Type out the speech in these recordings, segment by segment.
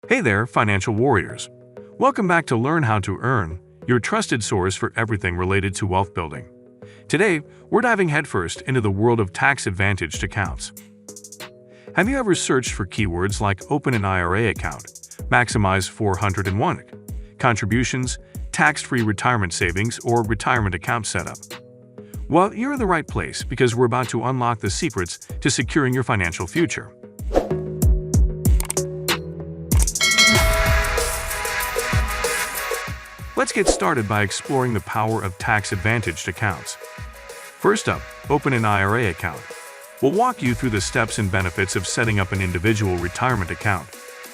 Hey there, financial warriors. Welcome back to Learn How to Earn, your trusted source for everything related to wealth building. Today, we're diving headfirst into the world of tax-advantaged accounts. Have you ever searched for keywords like open an IRA account, maximize 401 contributions, tax-free retirement savings, or retirement account setup? Well, you're in the right place because we're about to unlock the secrets to securing your financial future. Let's get started by exploring the power of tax-advantaged accounts. First up, open an IRA account. We'll walk you through the steps and benefits of setting up an individual retirement account,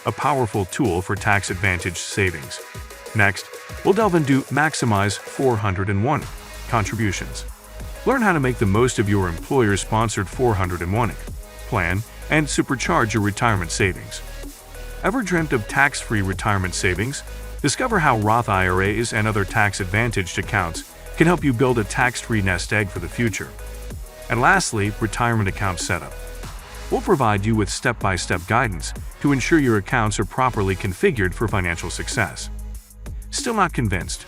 a powerful tool for tax-advantaged savings. Next, we'll delve into maximize 401 contributions. Learn how to make the most of your employer-sponsored 401 plan and supercharge your retirement savings. Ever dreamt of tax-free retirement savings? Discover how Roth IRAs and other tax-advantaged accounts can help you build a tax-free nest egg for the future. And lastly, retirement account setup. We'll provide you with step-by-step guidance to ensure your accounts are properly configured for financial success. Still not convinced?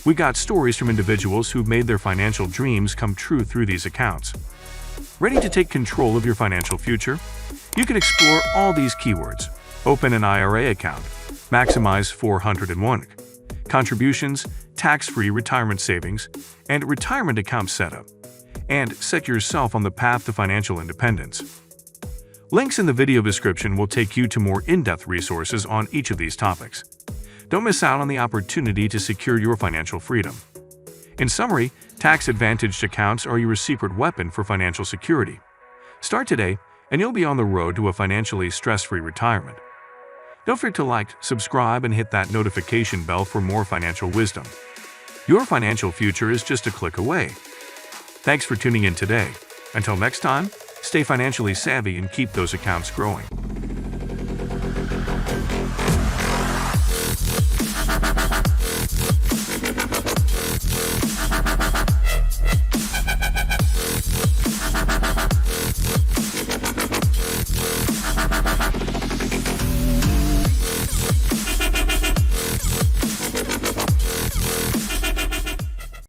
We got stories from individuals who've made their financial dreams come true through these accounts. Ready to take control of your financial future? You can explore all these keywords. Open an IRA account, maximize 401 contributions, tax-free retirement savings, and retirement account setup, and set yourself on the path to financial independence. Links in the video description will take you to more in-depth resources on each of these topics. Don't miss out on the opportunity to secure your financial freedom. In summary, tax-advantaged accounts are your secret weapon for financial security. Start today, and you'll be on the road to a financially stress-free retirement. Don't forget to like, subscribe, and hit that notification bell for more financial wisdom. Your financial future is just a click away. Thanks for tuning in today. Until next time, stay financially savvy and keep those accounts growing.